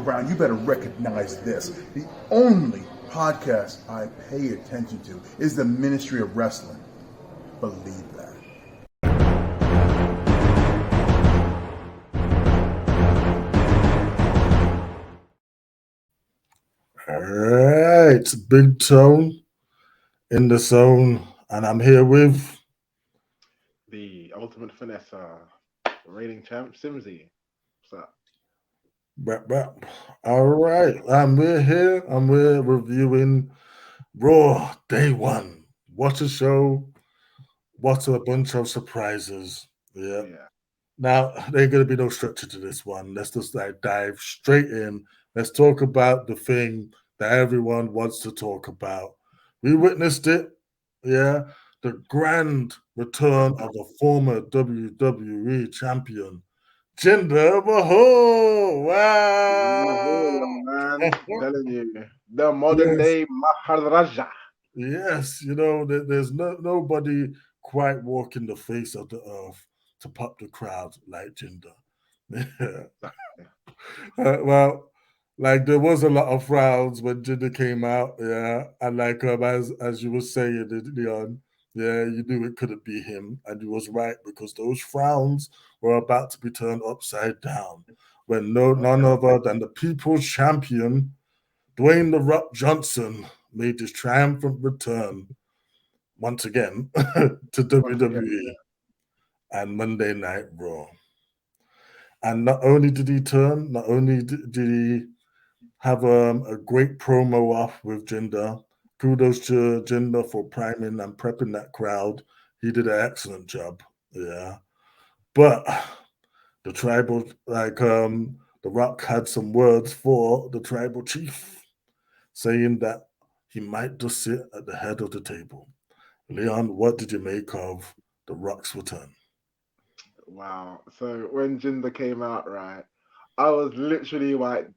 around, you better recognize this. The only podcast I pay attention to is the Ministry of Wrestling. Believe that. All right, it's Big Tone in the zone, and I'm here with the ultimate finesser, reigning champ Simmzy. What's up? Bap Bap. All right, and we're here and we're reviewing Raw Day One. What a show! What a bunch of surprises! Yeah. Yeah, Now there ain't gonna be no structure to this one. Let's just like dive straight in. Let's talk about the thing that everyone wants to talk about. We witnessed it, yeah. The grand return of the former WWE champion, Jinder Mahal. Mahal, Wow. young man, telling you, the modern Yes, day Maharaja. yes. There's nobody quite walking the face of the earth to pop the crowd like Jinder. Exactly. Well, like there was a lot of frowns when Jinder came out, yeah, and like as you were saying, Leon, yeah, you knew it couldn't be him, and you was right because those frowns were about to be turned upside down when Oh none yeah, other than the people's champion, Dwayne the Rock Johnson, made his triumphant return once again to once again. WWE and Monday Night Raw. And not only did he turn, not only did he have a great promo off with Jinder. Kudos to Jinder for priming and prepping that crowd. He did an excellent job. Yeah. But the tribal, The Rock had some words for the tribal chief, saying that he might just sit at the head of the table. Leon, what did you make of the Rock's return? Wow. So when Jinder came out, right, I was literally like,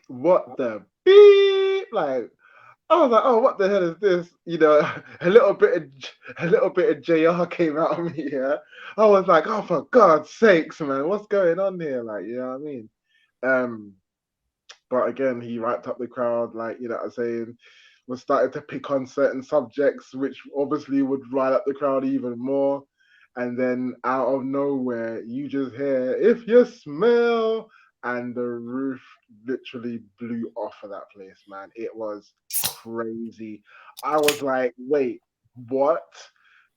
what the beep? Like, I was like, oh, what the hell is this? A little bit of JR came out of me. Yeah, I was like, oh, for God's sakes, man, what's going on here? Like, you know what I mean? Um, but again, he wrapped up the crowd, like, you know what I'm saying, was starting to pick on certain subjects, which obviously would rile up the crowd even more. And then out of nowhere, you just hear, if you smell, and the roof literally blew off of that place, man. It was crazy. I was like, wait, what?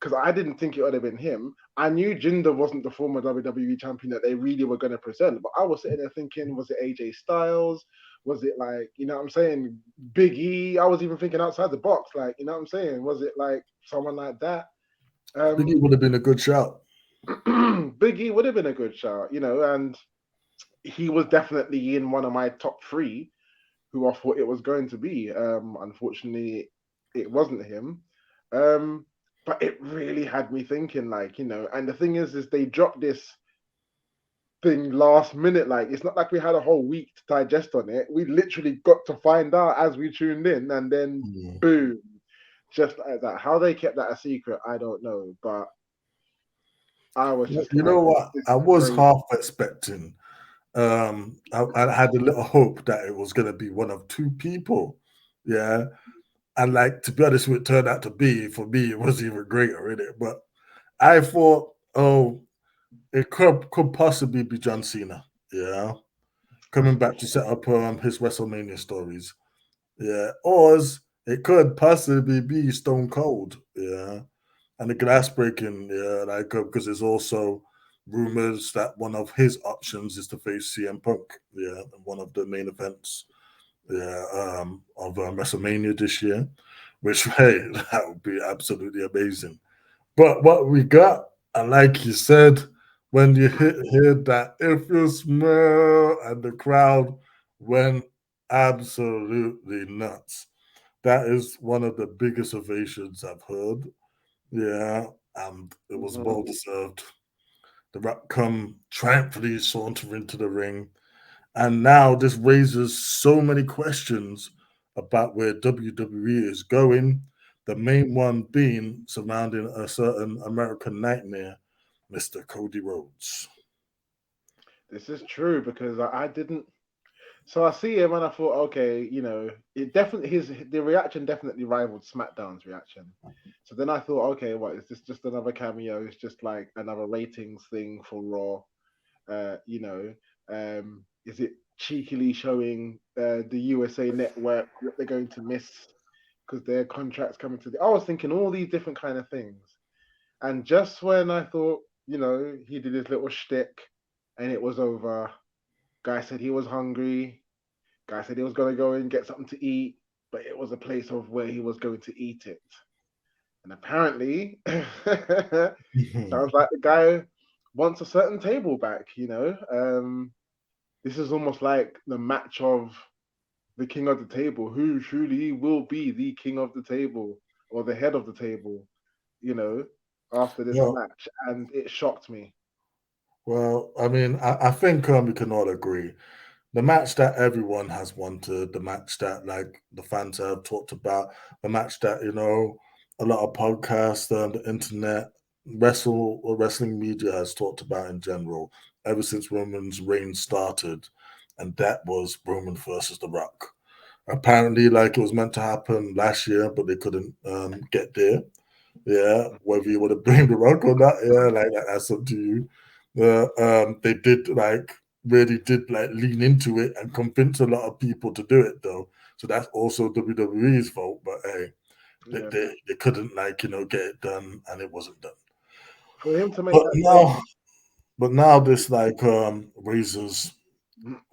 Because I didn't think it would have been him. I knew Jinder wasn't the former WWE champion that they really were going to present, but I was sitting there thinking, was it AJ Styles? Was it like, you know what I'm saying, Big E? I was even thinking outside the box, like, you know what I'm saying? Was it like someone like that? I think it would have been a good shout. Big E would have been a good shout, and he was definitely in one of my top three who I thought it was going to be. Unfortunately, it wasn't him. Um, but it really had me thinking, like, and the thing is they dropped this thing last minute. Like, it's not like we had a whole week to digest on it. We literally got to find out as we tuned in, and then Mm. boom, just like that. How they kept that a secret, I don't know. But I was just You know like, what? this I is was crazy. half expecting. I had a little hope that it was going to be one of two people. Yeah. And like, to be honest, it turned out to be, for me, it was even greater in it. But I thought, oh, it could possibly be John Cena. Yeah. Coming back to set up his WrestleMania stories. Yeah. Or it could possibly be Stone Cold. Yeah. And the glass breaking, yeah, like because there's also rumors that one of his options is to face CM Punk, yeah, in one of the main events, yeah, of WrestleMania this year, which hey, that would be absolutely amazing. But what we got, and like you said, when you hear that, if you smell, and the crowd went absolutely nuts. That is one of the biggest ovations I've heard, yeah, and it was Mhm. well deserved. The Rock come triumphantly saunter into the ring, and now this raises so many questions about where WWE is going. The main one being surrounding a certain American nightmare, Mr. Cody Rhodes. This is true because I didn't. So I see him and I thought, okay, it definitely the reaction definitely rivaled SmackDown's reaction. So then I thought, okay, what is this? Just another cameo? It's just like another ratings thing for Raw. Is it cheekily showing the USA Network what they're going to miss because their contracts coming to I was thinking all these different kind of things, and just when I thought, he did his little shtick, and it was over. Guy said he was hungry. Guy said he was going to go and get something to eat, but it was a place of where he was going to eat it. And apparently, sounds like the guy wants a certain table back. This is almost like the match of the king of the table, who truly will be the king of the table or the head of the table, you know, after this Well, match. And it shocked me. well, I mean, I think we can all agree the match that everyone has wanted, the match that like the fans have talked about, the match that a lot of podcasts and the internet, wrestling media has talked about in general ever since Roman's reign started, and that was Roman versus The Rock. Apparently, like it was meant to happen last year, but they couldn't get there. Yeah, whether you want to blame The Rock or not, yeah, like that's up to you. They did really did like lean into it and convince a lot of people to do it though. So that's also WWE's fault. But hey, Yeah. they couldn't get it done, and it wasn't done. For him to make But that now, this raises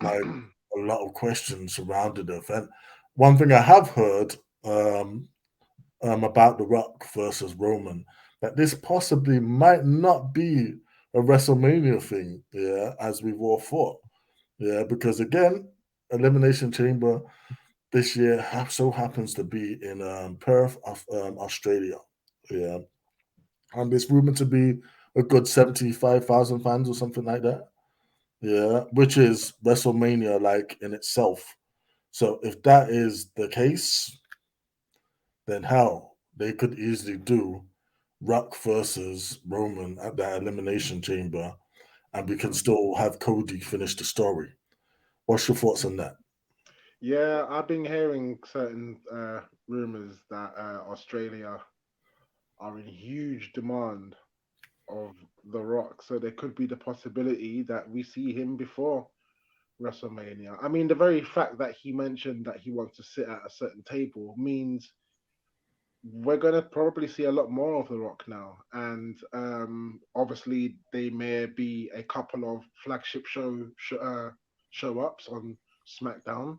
like statement. a lot of questions surrounding the event. One thing I have heard about The Rock versus Roman, that this possibly might not be a WrestleMania thing, yeah, as we've all thought. Yeah, because again, Elimination Chamber this year so happens to be in Perth, Australia. Yeah, and there's rumored to be a good 75,000 fans or something like that. Yeah, which is WrestleMania like in itself. So if that is the case, then hell, they could easily do Rock versus Roman at that Elimination Chamber, and we can still have Cody finish the story. What's your thoughts on that? Yeah, I've been hearing certain rumors that Australia are in huge demand of The Rock, so there could be the possibility that we see him before WrestleMania. I mean, the very fact that he mentioned that he wants to sit at a certain table means we're gonna probably see a lot more of The Rock now, and obviously they may be a couple of flagship show ups on SmackDown,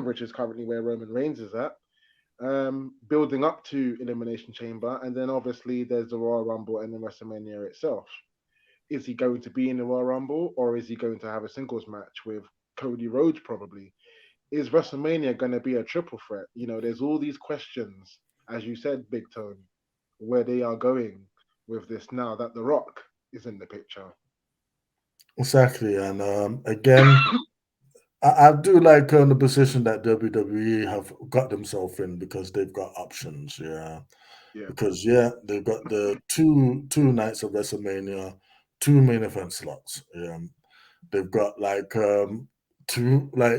which is currently where Roman Reigns is at, building up to Elimination Chamber, and then obviously there's the Royal Rumble and then WrestleMania itself. Is he going to be in the Royal Rumble, or is he going to have a singles match with Cody Rhodes probably? Is WrestleMania going to be a triple threat? There's all these questions, as you said, Big Tone, where they are going with this now that The Rock is in the picture. Exactly, and again, I do like the position that WWE have got themselves in because they've got options. Yeah, Yeah. because yeah, they've got the two nights of WrestleMania, two main event slots. Yeah, they've got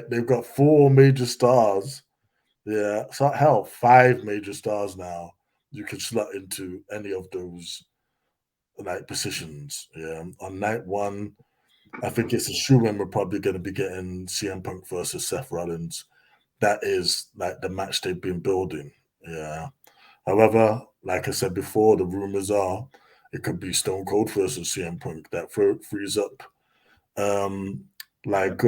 they've got four major stars. Yeah, so hell, five major stars now. You can slot into any of those positions. Yeah, on night one, I think it's a shoe in we're probably going to be getting CM Punk versus Seth Rollins. That is like the match they've been building. Yeah. However, like I said before, the rumors are it could be Stone Cold versus CM Punk that frees up um, Yeah. like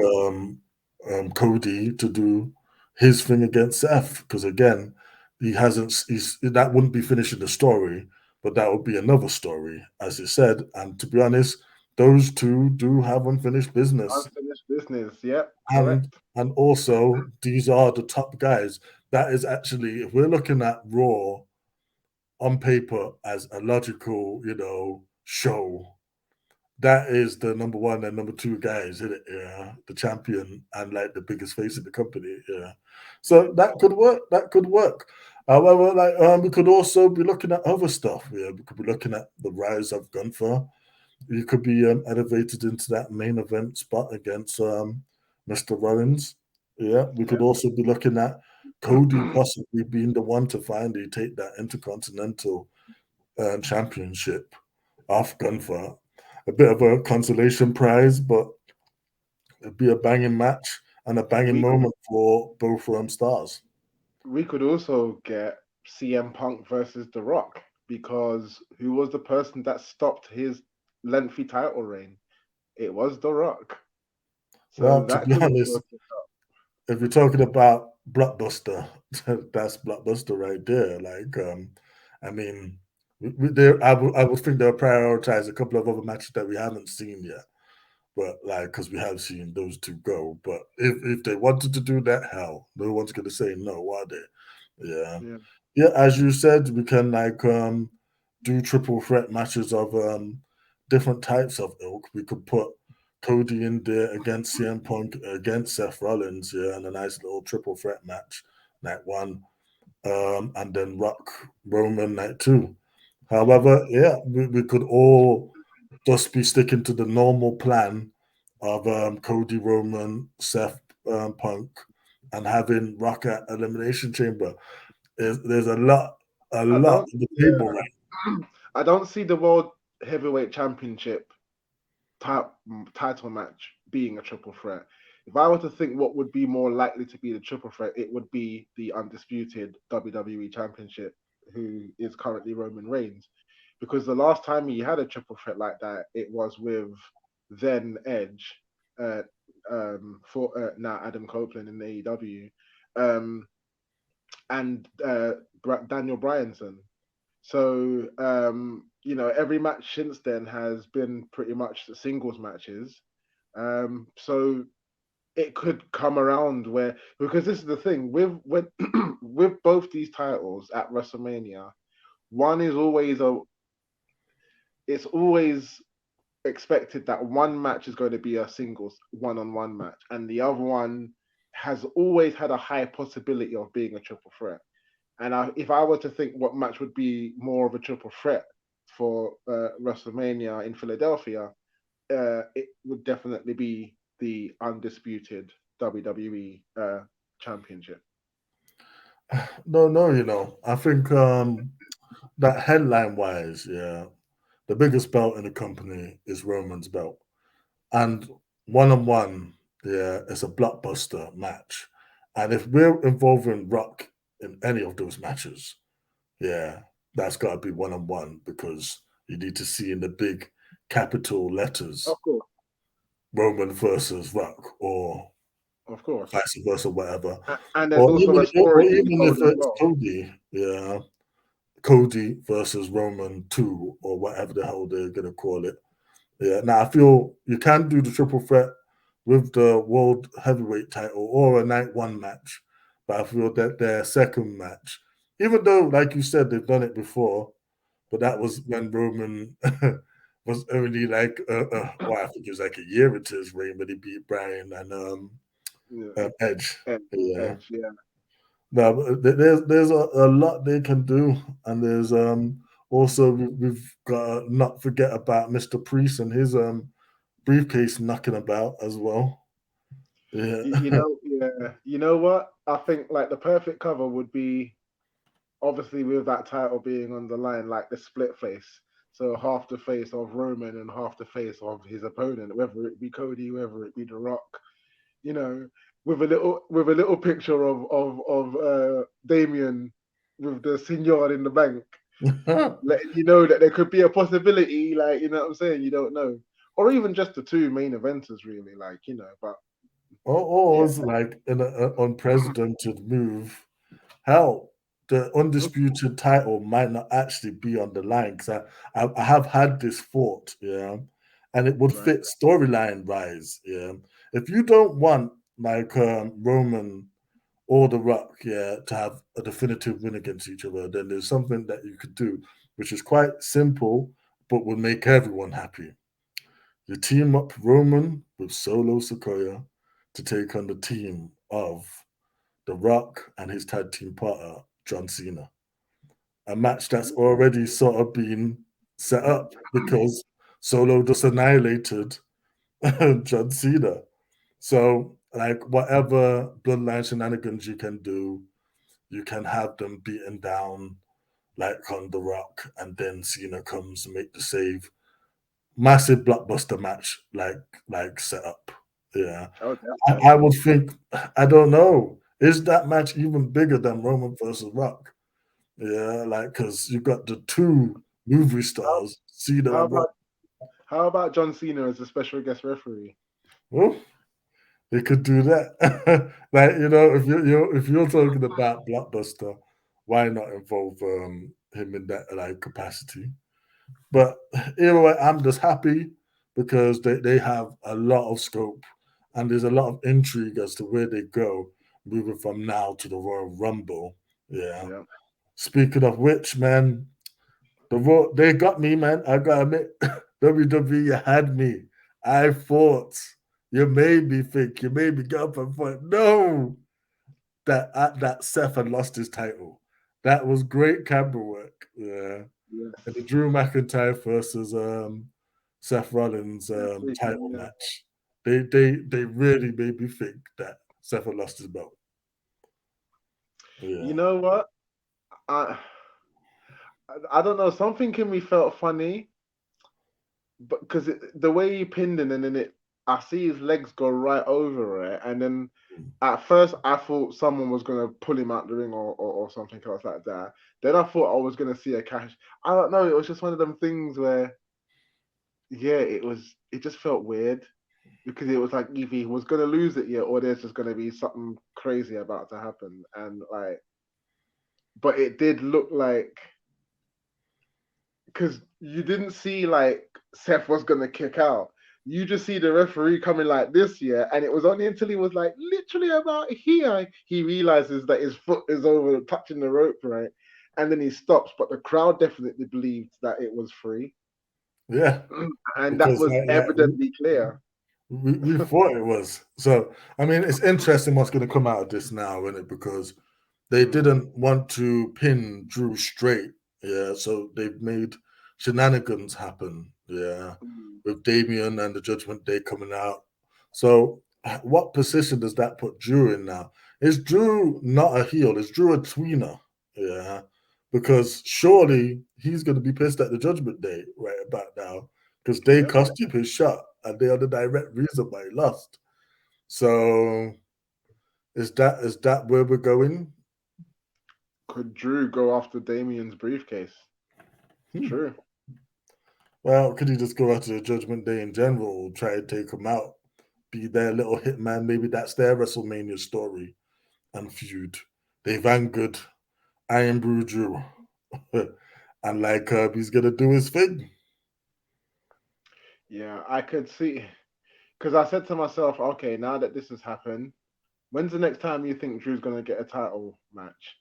Cody to do his thing against Seth. Because again, he hasn't. That wouldn't be finishing the story, but that would be another story, as you said. And to be honest, those two do have unfinished business, Unfinished business. Yep. and Correct. also these are the top guys. That is actually, if we're looking at Raw on paper as a logical, show, that is the number one and number two guys, isn't it? Yeah, the champion and like the biggest face in the company. Yeah, so that could work. That could work. However, we could also be looking at other stuff. Yeah, we could be looking at the rise of Gunther. You could be elevated into that main event spot against Mr. Rollins. Yeah, we could also be looking at Cody possibly being the one to finally take that Intercontinental Championship off Gunther. A bit of a consolation prize, but it'd be a banging match and a banging We moment for both stars. we could also get CM Punk versus The Rock, because who was the person that stopped his lengthy title reign? It was The Rock. So Well, to that be could honest, also if you're talking about blockbuster, that's blockbuster right there. Like, I mean, I would think they'll prioritize a couple of other matches that we haven't seen yet. But like, because we have seen those two go. But if they wanted to do that, hell, no one's gonna say no, are they? Yeah, yeah. yeah. As you said, we can like do triple threat matches of different types of ilk. We could put Cody in there against CM Punk against Seth Rollins, yeah, and a nice little triple threat match, night one, and then Rock Roman night two. However, yeah, we could all just be sticking to the normal plan of Cody Roman, Seth Punk, and having Rock at Elimination Chamber. There's a I lot don't on the table, yeah. right? I don't see the World Heavyweight Championship type title match being a triple threat. If I were to think what would be more likely to be the triple threat, it would be the undisputed WWE Championship, who is currently Roman Reigns. Because the last time he had a triple threat like that, it was with then Edge, uh, for now Adam Copeland in AEW, um, and Daniel Bryanson. So every match since then has been pretty much the singles matches. So it could come around where, because this is the thing with with both these titles at WrestleMania, one is always it's always expected that one match is going to be a singles one-on-one match, and the other one has always had a high possibility of being a triple threat. And if I were to think what match would be more of a triple threat for WrestleMania in Philadelphia, it would definitely be the undisputed WWE Championship. No, I think that headline wise, yeah, the biggest belt in the company is Roman's belt. And one on one, yeah, it's a blockbuster match. And if we're involving Rock in any of those matches, yeah, that's got to be one on one, because you need to see in the big capital letters Of course, Roman versus Rock, or of course. vice versa, whatever. And there's also a story Or to be even if told as it's well. Cody, yeah, Cody versus Roman 2, or whatever the hell they're going to call it. Yeah, now I feel you can do the triple threat with the World Heavyweight title or a night one match, but I feel that their second match, even though, like you said, they've done it before, but that was when Roman was only like, well, I think it was like a year into his reign when he beat Bryan and Yeah. Edge. Edge, Yeah, Edge, yeah. no, but there's a lot they can do, and there's also we've got to not forget about Mr. Priest and his briefcase knocking about as well. Yeah. Yeah. You know what? I think like the perfect cover would be, obviously with that title being on the line, like the split face. So half the face of Roman and half the face of his opponent, whether it be Cody, whether it be The Rock, you know, with a little picture of Damien with the Signor in the bank, letting you know that there could be a possibility, like, you know what I'm saying? You don't know. Or even just the two main eventers, really, like, but or yeah. it's like an unprecedented move. Hell, the undisputed title might not actually be on the line, because I have had this thought, yeah, and it would Right. fit storyline wise, yeah. If you don't want like Roman or The Rock, yeah, to have a definitive win against each other, then there's something that you could do, which is quite simple, but would make everyone happy. You team up Roman with Solo Sequoia to take on the team of The Rock and his tag team partner, John Cena. A match that's already sort of been set up, because Solo just annihilated John Cena. So Like whatever bloodline shenanigans you can do, you can have them beaten down like on The Rock, and then Cena comes to make the save. Massive blockbuster match, like set up. Yeah, Oh, I would definitely. think. I don't know. Is that match even bigger than Roman versus Rock? Yeah, like because you got the two movie How, stars, Cena how and Rock. about how about John Cena as a special guest referee? Oh, they could do that. Like if you're talking about blockbuster, why not involve him in that like capacity? But either way, I'm just happy because they have a lot of scope and there's a lot of intrigue as to where they go moving from now to the Royal Rumble. Yeah. Yeah. Speaking of which, man, they got me, man. I gotta admit, WWE, you had me. I thought you made me think, you made me get up and thought, no, that Seth had lost his title. That was great camera work. Yeah. Yes. And the Drew McIntyre versus Seth Rollins That's title yeah. match. They really made me think that Seth had lost his belt. You Yeah. know what? I I don't know. Something in me felt funny, but because the way he pinned him, and then I see his legs go right over it, and then at first I thought someone was gonna pull him out the ring or something else like that. Then I thought I was gonna see a cash. I don't know. It was just one of them things where, yeah, it was. It just felt weird because it was like either he was gonna lose it yet, or there's just gonna be something crazy about to happen, and like, but it did look like because you didn't see like Seth was gonna kick out. You just see the referee coming like this, yeah, and it was only until he was like literally about here he realizes that his foot is over touching the rope, right? And then he stops, but the crowd definitely believed that it was free, Yeah. and that Because was evidently clear. we thought it was. So I mean it's interesting what's gonna come out of this now, isn't it? Because they Mm, didn't want to pin Drew straight. Yeah. So they've made shenanigans happen. Yeah. mm. With Damien and the Judgment Day coming out. So what position does that put Drew in now? Is Drew not a heel? Is Drew a tweener? Yeah. Because surely he's going to be pissed at the Judgment Day right about now because they Yep. cost him his shot and they are the direct reason why he lost. So is that where we're going? Could Drew go after Damien's briefcase? It's Hmm. true. Well, could he just go after the Judgment Day in general, try and take him out, be their little hitman? Maybe that's their WrestleMania story and feud. They've angered Iron Brew Drew. And like he's gonna do his thing. Yeah, I could see because I said to myself, okay, now that this has happened, when's the next time you think Drew's gonna get a title match?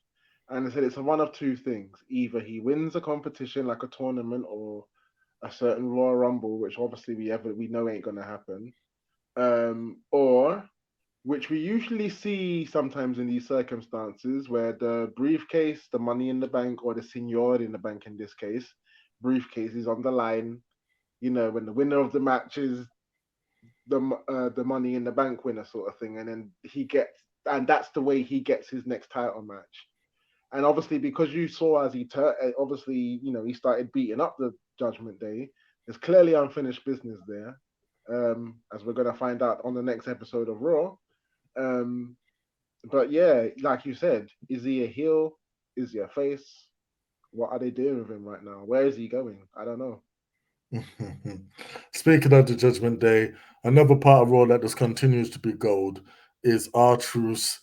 And I said it's one of two things: either he wins a competition like a tournament or a certain Royal Rumble, which obviously we know ain't gonna happen, or which we usually see sometimes in these circumstances where the briefcase, the money in the bank, or the seniority in the bank in this case, briefcase is on the line. You know, when the winner of the match is the money in the bank winner sort of thing, and then and that's the way he gets his next title match. And obviously, because you saw as obviously, he started beating up the Judgment Day. There's clearly unfinished business there, as we're gonna find out on the next episode of Raw. Um, but yeah, like you said, is he a heel? Is he a face? What are they doing with him right now? Where is he going? I don't know. Speaking of the Judgment Day, another part of Raw that just continues to be gold is R-Truth's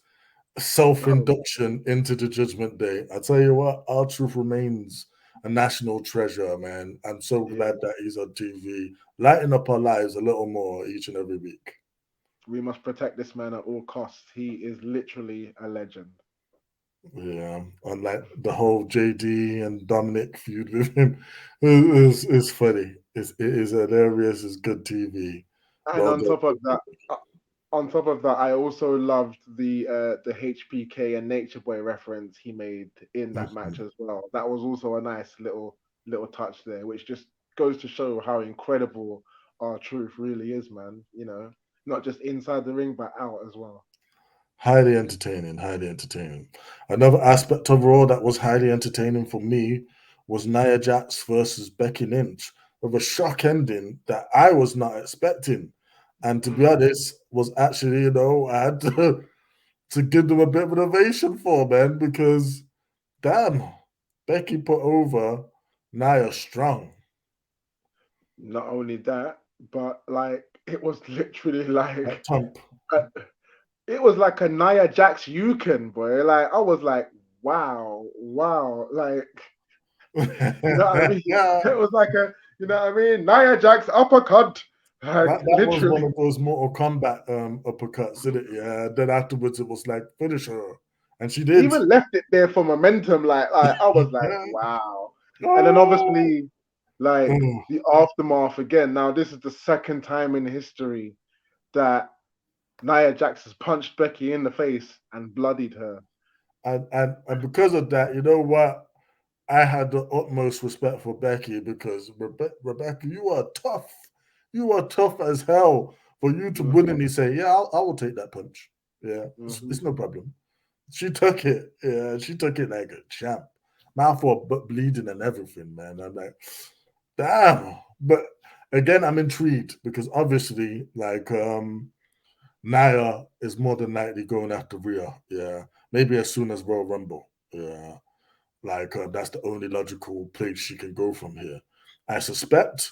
Oh, self-induction into the Judgment Day. I tell you what, R-Truth remains a national treasure, man. I'm so yeah. glad that he's on TV, lighting up our lives a little more each and every week. We must protect this man at all costs. He is literally a legend. Yeah, unlike the whole JD and Dominic feud with him is funny. It is hilarious. It's good TV. And Well done. uh, on top of that, I also loved the HPK and Nature Boy reference he made in that match as well. That was also a nice little touch there, which just goes to show how incredible our truth really is, man. not just inside the ring but out as well. Highly entertaining, highly entertaining. Another aspect of Raw that was highly entertaining for me was Nia Jax versus Becky Lynch with a shock ending that I was not expecting. And to be honest, was actually, I had to give them a bit of an ovation for, man, because damn, Becky put over Nia strong. Not only that, but like it was literally like That thump. a- it was like a Nia Jax Yukon, boy. Like I was like, wow, wow, like you know what I mean? It was like a, you know what I mean? Nia Jax uppercut, like That was one literally. of those Mortal Kombat uppercuts, didn't it? Yeah. Then afterwards, it was like finish her, and she did. Even left it there for momentum. Like I was like, wow. And then Oh, obviously, like oh. the aftermath again. Now this is the second time in history that Nia Jax has punched Becky in the face and bloodied her. And because of that, you know what? I had the utmost respect for Becky because Rebecca, you are tough. You are tough as hell for you to Mm-hmm, willingly say, "Yeah, I will take that punch. Yeah, mm-hmm. it's no problem." She took it. Yeah, she took it like a champ. Mouth for bleeding and everything, man. I'm like, damn. But again, I'm intrigued because obviously, like, Naya is more than likely going after Rhea. Yeah, maybe as soon as Royal Rumble. Yeah, like that's the only logical place she can go from here. I suspect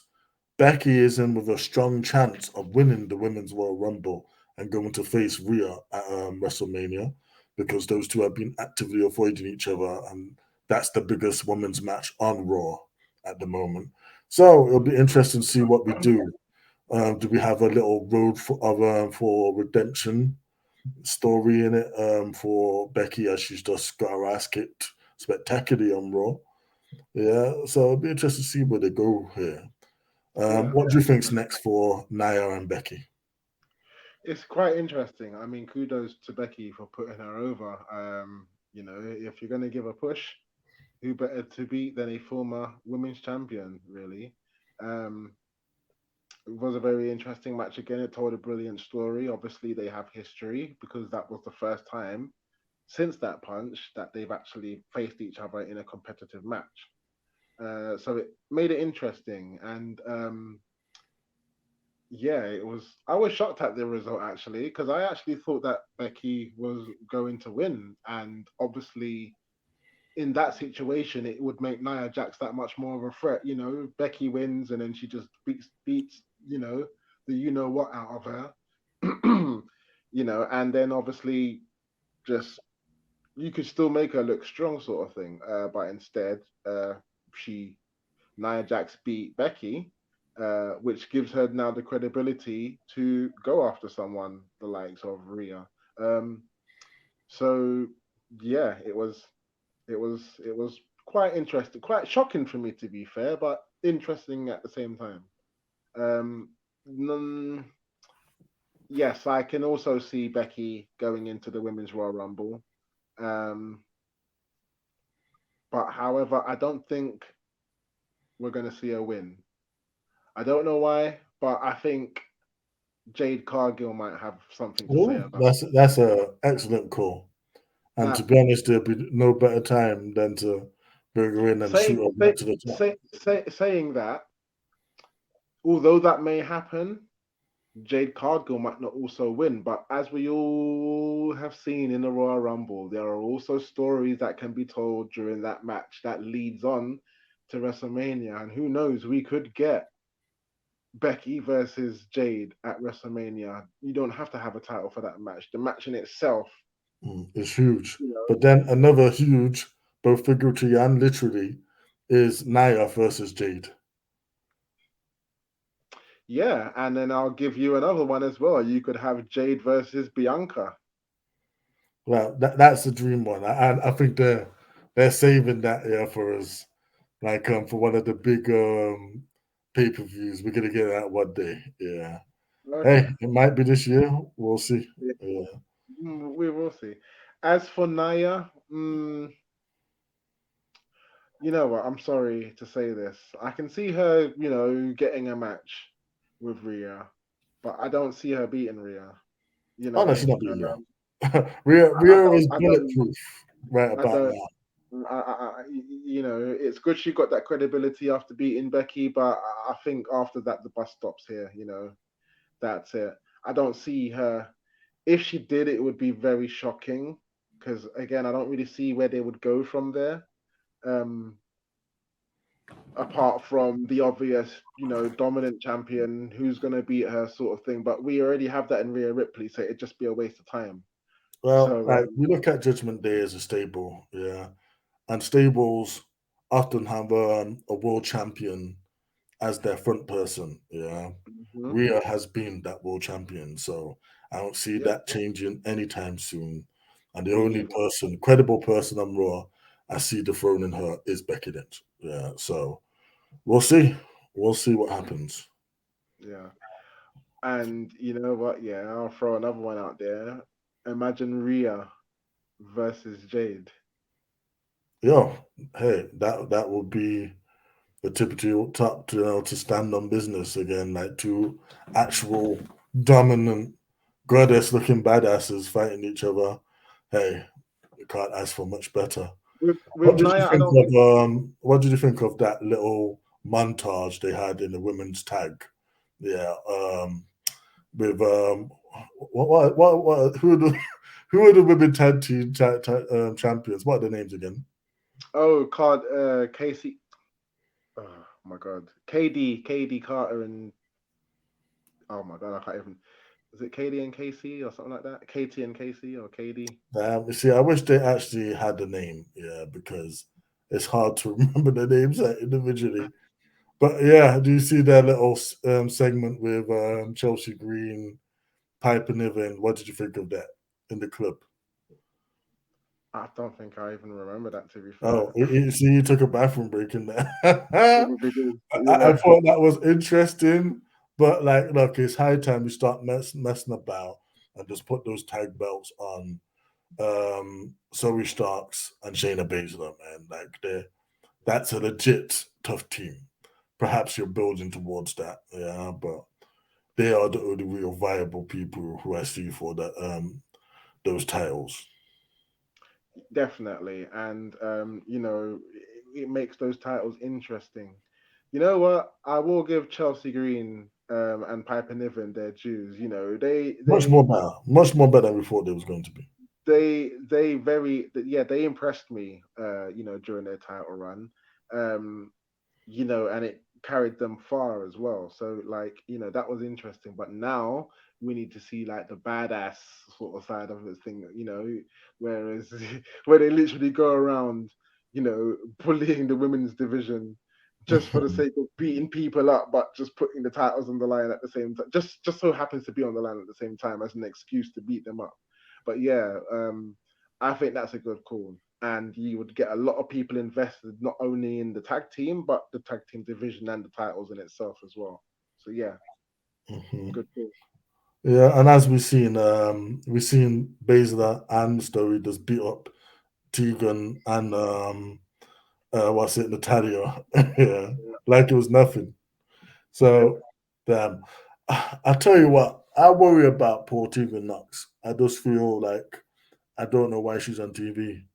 Becky is in with a strong chance of winning the Women's Royal Rumble and going to face Rhea at WrestleMania because those two have been actively avoiding each other, and that's the biggest women's match on Raw at the moment. So it'll be interesting to see what we do. Do we have a little road for redemption story in it for Becky as she's just got her ass kicked spectacularly on Raw? Yeah, so it'll be interesting to see where they go here. Yeah, What do you think's next for Nia and Becky? it's quite interesting. I mean, kudos to Becky for putting her over. If you're gonna give a push, who better to beat than a former women's champion, really? Um, it was a very interesting match again. It told a brilliant story. Obviously, they have history because that was the first time since that punch that they've actually faced each other in a competitive match. So it made it interesting, and yeah, it was. I was shocked at the result actually because I actually thought that Becky was going to win, and obviously in that situation, it would make Nia Jax that much more of a threat. You know, Becky wins and then she just beats the what out of her. And then obviously just you could still make her look strong, sort of thing. But instead, she Nia Jax beat Becky, which gives her now the credibility to go after someone the likes of Rhea. Um, so yeah, it was quite interesting, quite shocking for me to be fair, but interesting at the same time. Um, none, yes, I can also see Becky going into the Women's Royal Rumble. Um, but however, I don't think we're going to see a win. I don't know why, but I think Jade Cargill might have something to say Oh, about that's a excellent call. And to that. be honest, there'll be no better time than to bring her in and shoot Saying her say, right to the top. saying that, although that may happen, Jade Cargill might not also win, but as we all have seen in the Royal Rumble, there are also stories that can be told during that match that leads on to WrestleMania. And who knows, we could get Becky versus Jade at WrestleMania. You don't have to have a title for that match. The match in itself, It's huge. you know. But then another huge, both figuratively and literally, is Nia versus Jade. Yeah, and then I'll give you another one as well. You could have Jade versus Bianca. Well, that's the dream one. I think they're saving that for us, like for one of the big pay-per-views. We're gonna get that one day. Yeah. Okay. Hey, it might be this year. We'll see. Yeah, Yeah. we will see. As for Naya, you know what? I'm sorry to say this. I can see her, getting a match with Rhea. but I don't see her beating Rhea. You Oh no, know, she's not beating Rhea. Rhea is I don't, bulletproof right I about don't. now. You know, it's good she got that credibility after beating Becky, but I think after that the bus stops here. You know, that's it. I don't see her. If she did, it would be very shocking because again, I don't really see where they would go from there. Um, Apart from the obvious, you know, dominant champion who's going to beat her sort of thing. But we already have that in Rhea Ripley, so it'd just be a waste of time. Well, So like we look at Judgment Day as a stable, yeah, and stables often have a world champion as their front person. Yeah, mhm, Rhea has been that world champion, so I don't see yeah, that changing anytime soon. And the me only neither. person, credible person on Raw, I see dethroning her is Becky Lynch. Yeah, so we'll see. We'll see what happens. Yeah. And you know what? Yeah, I'll throw another one out there. Imagine Rhea versus Jade. Yeah, hey, that would be the typical top to to stand on business again, like two actual dominant goddess looking badasses fighting each other. Hey, you can't ask for much better. With Nia, I don't think. What did you think of that little montage they had in the women's tag? Yeah, with what who are the who are the women tag team champions? What are their names again? Oh, card Casey. Oh my God, KD Carter and oh my God, I can't even. Is it KD and KC or something like that? KT and KC or KD? You see, I wish they actually had a name, yeah, because it's hard to remember the names individually. But yeah, do you see that little segment with Chelsea Green, Piper Niven? What did you think of that in the clip? I don't think I even remember that, to be Oh, fair. you see, you took a bathroom break in there. Probably did. I Yeah, thought that was interesting, but like, look, it's high time we start messing about and just put those tag belts on Zoe Starks and Shayna Baszler, man. Like, that's a legit tough team. Perhaps you're building towards that, yeah, but they are the only real viable people who I see for that those titles. definitely. And you know, it makes those titles interesting. You know what? I will give Chelsea Green and Piper Niven their dues. You know, Much more better than we thought they was going to be. they very yeah, they impressed me. You know, during their title run. Um, you know, and it carried them far as well. So like, you know, that was interesting. But now we need to see like the badass sort of side of the thing, you know, whereas where they literally go around, you know, bullying the women's division just for the sake of beating people up, but just putting the titles on the line at the same time. Just so happens to be on the line at the same time as an excuse to beat them up. But yeah, I think that's a good call. And you would get a lot of people invested not only in the tag team, but the tag team division and the titles in itself as well. So yeah, Mhm. good call. Yeah, and as we've seen Baszler and Story just beat up Tegan and what's it, Natalia, yeah, like it was nothing. Yep. So, damn. I tell you what, I worry about poor Tegan Knox. I just feel like I don't know why she's on TV.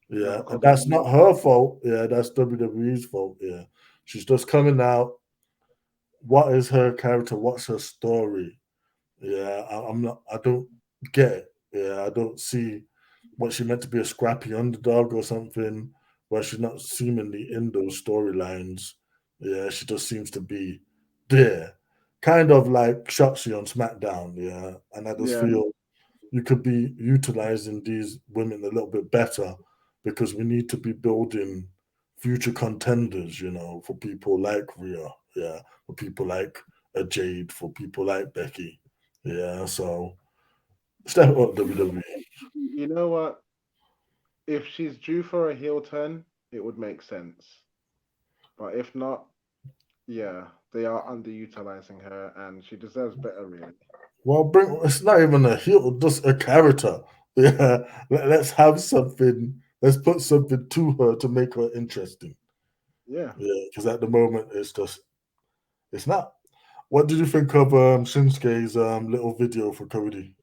Yeah, and Because that's not her fault. Yeah, that's WWE's fault. Yeah, she's just coming out. What is her character? What's her story? Yeah, I'm not. I don't get it. Yeah, I don't see what she meant to be a scrappy underdog or something. Where she's not seemingly in those storylines. Yeah, she just seems to be there, kind of like Shotzi on SmackDown. Yeah, and I just yeah, feel you could be utilizing these women a little bit better because we need to be building future contenders, for people like Rhea, yeah, for people like Jade, for people like Becky, yeah. So step up WWE. you know what? If she's due for a heel turn, it would make sense. But if not, yeah, they are underutilizing her, and she deserves better, really. Well, bring it's not even a heel, just a character. Yeah, let's have something. Let's put something to her to make her interesting. Yeah, Yeah, because at the moment it's just it's not. What did you think of Shinsuke's little video for Cody?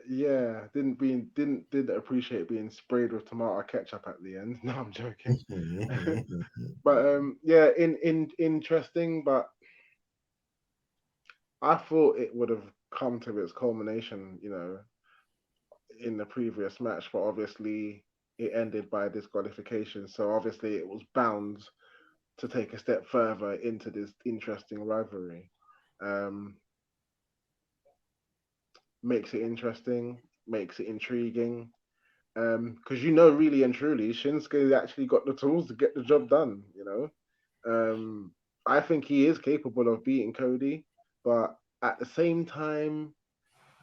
Yeah, didn't appreciate being sprayed with tomato ketchup at the end. No, I'm joking. But yeah, in interesting, but I thought it would have come to its culmination, in the previous match, but obviously it ended by disqualification. So obviously it was bound to take a step further into this interesting rivalry. Um, Makes it interesting, makes it intriguing. Because really and truly, Shinsuke actually got the tools to get the job done. I think he is capable of beating Cody, but at the same time,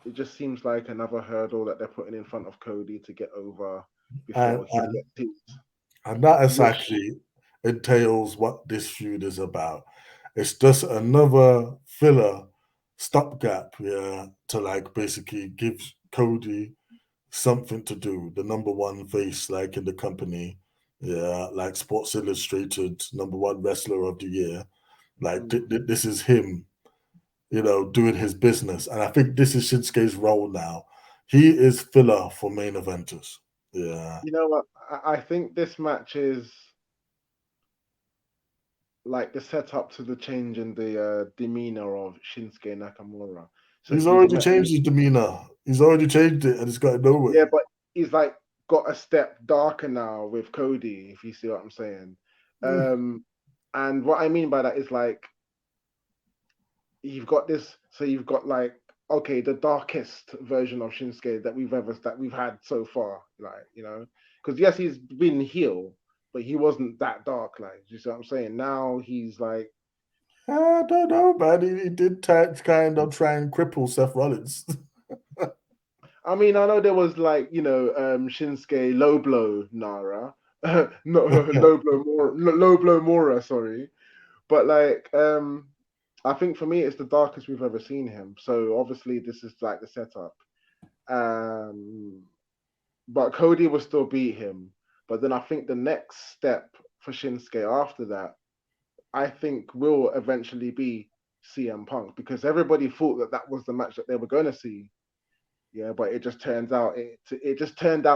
it just seems like another hurdle that they're putting in front of Cody to get over and, before he and gets his and that wish. exactly entails what this feud is about. It's just another filler stopgap, yeah, to like basically give Cody something to do. The number one face, like in the company, yeah, like Sports Illustrated number one wrestler of the year. Like Mm. this is him, doing his business, and I think this is Shinsuke's role now. He is filler for main eventers. Yeah, You know what? I think this match is like the setup to the change in the demeanor of Shinsuke Nakamura. So he's he's already met, changed his demeanor. He's already changed it, and it's got nowhere. yeah, but he's like got a step darker now with Cody, if you see what I'm saying. Mm. Um, and what I mean by that is like you've got this, so you've got like okay, the darkest version of Shinsuke that we've had so far, like because yes, he's been heel, but he wasn't that dark, like you see what I'm saying. Now he's like, I don't know, man. He did kind of try and cripple Seth Rollins. I mean, I know there was like Shinsuke low blow Nara, no low blow Mora, sorry, but like I think for me it's the darkest we've ever seen him. So obviously this is like the setup. Um, but Cody will still beat him. But then I think the next step for Shinsuke after that, I think will eventually be CM Punk because everybody thought that that was the match that they were going to see. Yeah, but it just turned out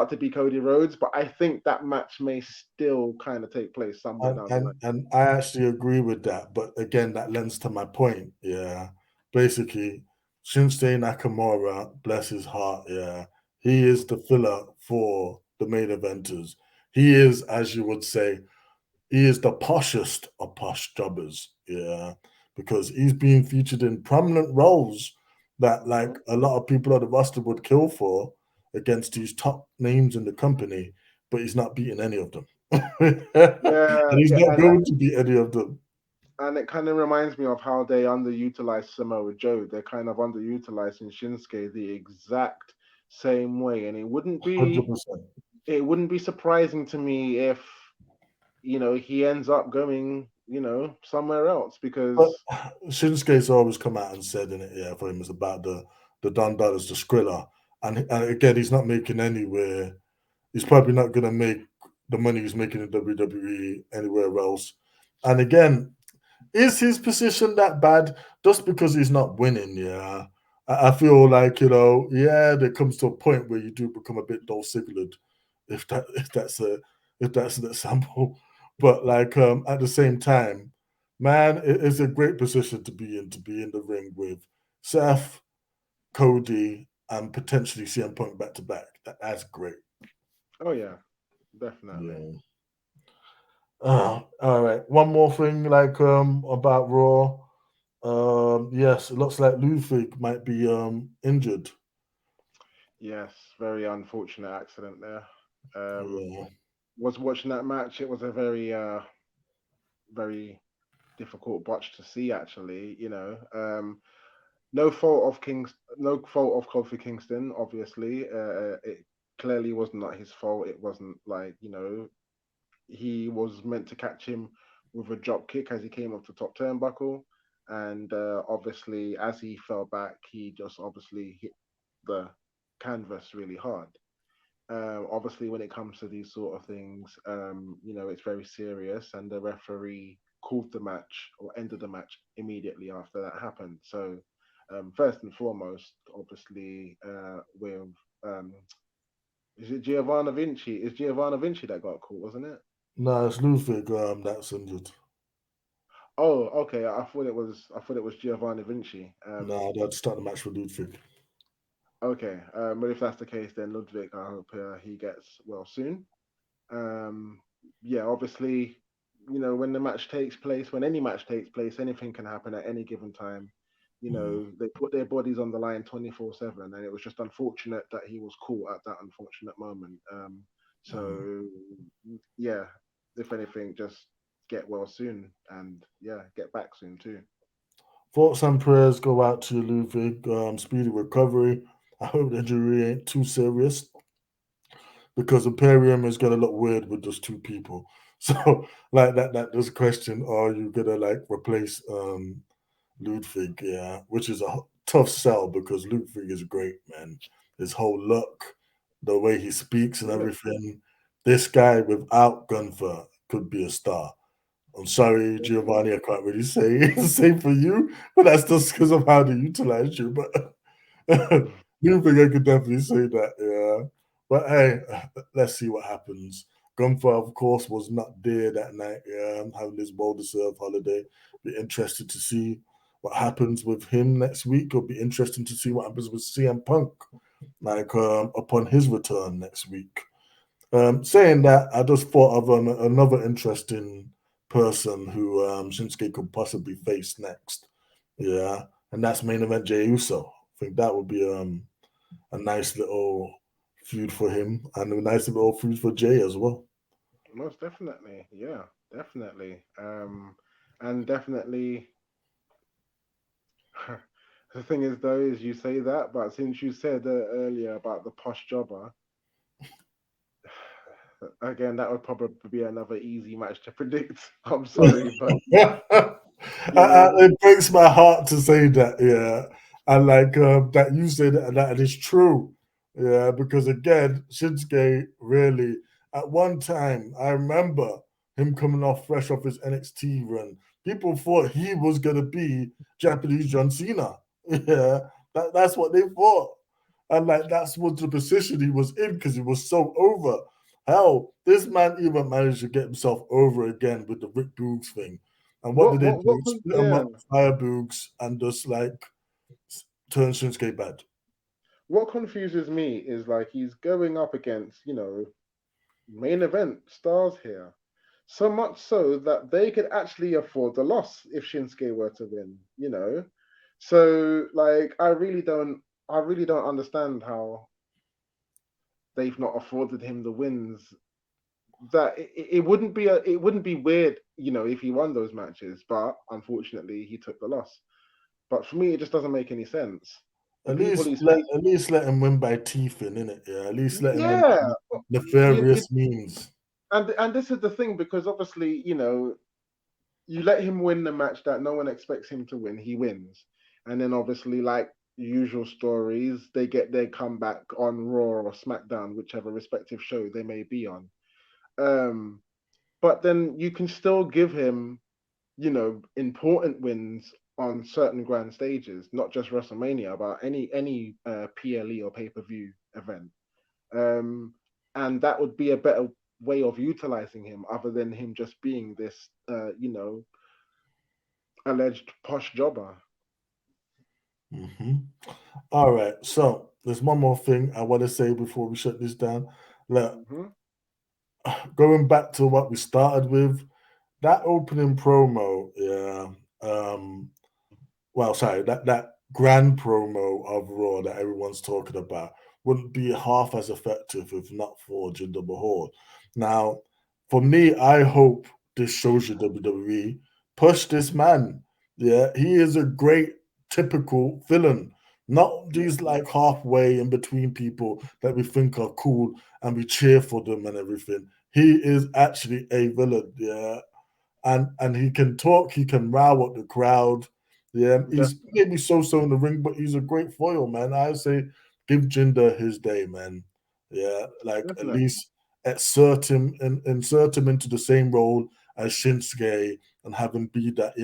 to be Cody Rhodes. But I think that match may still kind of take place somewhere And, down the line. and and I actually agree with that. But again, that lends to my point. Yeah. Basically, Shinsuke Nakamura, bless his heart, yeah. He is the filler for the main eventers. He is, as you would say, he is the poshest of posh jobbers, yeah. Because he's being featured in prominent roles that like Mhm. a lot of people on the roster would kill for against these top names in the company, but he's not beating any of them. And Yeah, he's yeah, not going to beat any of them. and it kind of reminds me of how they underutilized Samoa Joe. They're kind of underutilizing Shinsuke the exact same way, and 100%. it wouldn't be surprising to me if he ends up going somewhere else But because Shinsuke's always come out and said in it, yeah, for him it's about the Don Dollars, the Skrilla. And again, he's not making anywhere. He's probably not going to make the money he's making in WWE anywhere else. And again, is his position that bad just because he's not winning? Yeah. I feel like, yeah, there comes to a point where you do become a bit dull signaled, if that if that's an example. But like at the same time, man, it's a great position to be in the ring with Seth, Cody, and potentially CM Punk back to back. That's great. oh yeah, definitely. Yeah. All right. One more thing, like about Raw. Yes, it looks like Ludwig might be injured. Yes, very unfortunate accident there. Um, Yeah. was watching that match. It was a very difficult watch to see. Actually, no fault of Kofi Kingston. Obviously, it clearly was not his fault. It wasn't like he was meant to catch him with a drop kick as he came off the top turnbuckle, and obviously as he fell back, he just obviously hit the canvas really hard. Obviously, when it comes to these sort of things, it's very serious, and the referee called the match or ended the match immediately after that happened. So, first and foremost, obviously, with um, is it Giovanna Vinci? Is Giovanna Vinci that got caught, wasn't it? No, it's Ludwig that's injured. Oh, okay. I thought it was Giovanni Vinci. No, they'd start the match with Ludwig. Okay. But if that's the case, then Ludwig, I hope he gets well soon. Um, yeah, obviously, when the match takes place, when any match takes place, anything can happen at any given time. Mm. They put their bodies on the line 24/7, and it was just unfortunate that he was caught at that unfortunate moment. Mm. So yeah, if anything, just get well soon, and yeah, get back soon too. Thoughts and prayers go out to Ludwig. Speedy recovery. I hope the injury ain't too serious because Imperium is gonna look weird with just two people. So like that this question, are you gonna like replace Ludwig? Yeah, which is a tough sell because Ludwig is great, man. His whole look, the way he speaks and Yeah, everything. This guy without Gunther could be a star. I'm sorry, definitely. Giovanni, I can't really say say for you, but that's just because of how they utilize you. But you think I could definitely say that, yeah. But hey, let's see what happens. Gunther, of course, was not there that night. Yeah, I'm having this well-deserved holiday. Be interested to see what happens with him next week. It'll be interesting to see what happens with CM Punk, like upon his return next week. Saying that, I just thought of another interesting person who Shinsuke could possibly face next. Yeah, and that's main event Jey Uso. I think that would be a nice little feud for him and a nice little feud for Jay as well. Most definitely. Yeah, definitely. And definitely. The thing is, though, is you say that, but since you said earlier about the posh jobber, again, that would probably be another easy match to predict. I'm sorry, but you know, It breaks my heart to say that, yeah. And like that you say that is true, yeah. Because again, Shinsuke really, at one time, I remember him coming off fresh off his NXT run. People thought he was gonna be Japanese John Cena, yeah. That's what they thought, and like that's what the position he was in because he was so over. Hell, this man even managed to get himself over again with the Rick Boogs thing. And what did they do? Split him yeah, up, fire Boogs, and just like turn Shinsuke bad. what confuses me is like he's going up against, main event stars here. So much so that they could actually afford the loss if Shinsuke were to win. So like I really don't understand how they've not afforded him the wins. That it wouldn't be weird, if he won those matches, but unfortunately he took the loss. But for me, it just doesn't make any sense. The people he's faced, At least let him win by teeth in it. Yeah, at least let him win yeah, by you nefarious means. and this is the thing because obviously, you let him win the match that no one expects him to win, he wins. And then obviously, like usual stories, they get their comeback on Raw or SmackDown, whichever respective show they may be on. Um, but then you can still give him, important wins on certain grand stages, not just WrestleMania, but any PLE or pay-per-view event. Um, and that would be a better way of utilizing him other than him just being this alleged posh jobber. Hmm. All right. So there's one more thing I want to say before we shut this down. Look, Hmm. going back to what we started with, that opening promo, yeah. Well, sorry, that grand promo of Raw that everyone's talking about wouldn't be half as effective if not for Jinder Mahal. Now, for me, I hope this shows you WWE push this man. Yeah, he is a great typical villain. Not Yeah, these like halfway in between people that we think are cool and we cheer for them and everything. He is actually a villain, yeah, and he can talk, he can row up the crowd. Yeah, he's definitely, maybe so in the ring, but he's a great foil, man. I say give Jinder his day, man. Yeah, like at definitely. least insert him into the same role as Shinsuke and have him be that,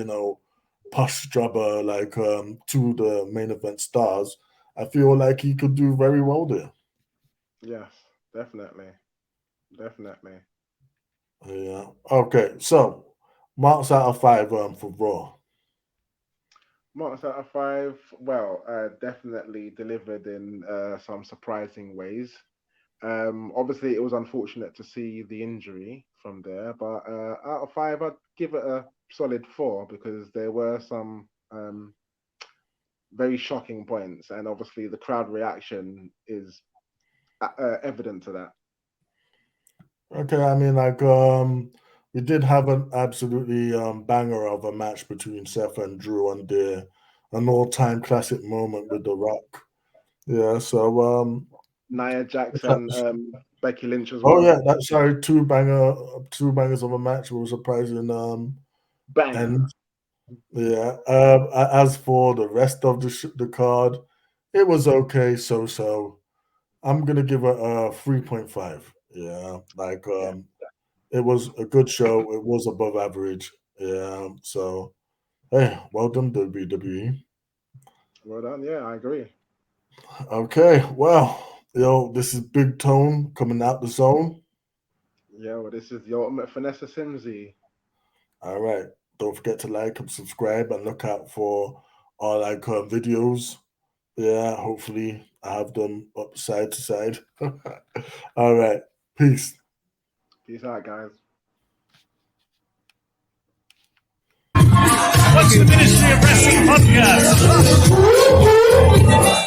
push jobber like to the main event stars, I feel like he could do very well there. Yes, definitely. Definitely. Yeah. Okay. So marks out of 5 for Raw. Marks out of 5. Well, definitely delivered in some surprising ways. Obviously, it was unfortunate to see the injury from there, but out of 5, I'd give it a solid 4 because there were some very shocking points, and obviously the crowd reaction is evident to that. Okay, I mean, like, we did have an absolutely banger of a match between Seth and Drew on there, an all-time classic moment with The Rock. Yeah, so Nia Jax and Becky Lynch as oh well. yeah, that's sorry, two bangers of a match with a surprising Banger. end. Yeah. As for the rest of the card, it was okay, so. I'm gonna give it a 3.5. Yeah, like Yeah. it was a good show. It was above average. Yeah, so hey, well done WWE. Well done. Yeah, I agree. Okay, well, this is Big Tone coming out the zone. Yeah, well, this is the ultimate Vanessa Simsy. All right, don't forget to like and subscribe and look out for our videos. Yeah, hopefully I have them up side to side. All right, peace. Peace out, guys. What's the Ministry of Wrestling podcast?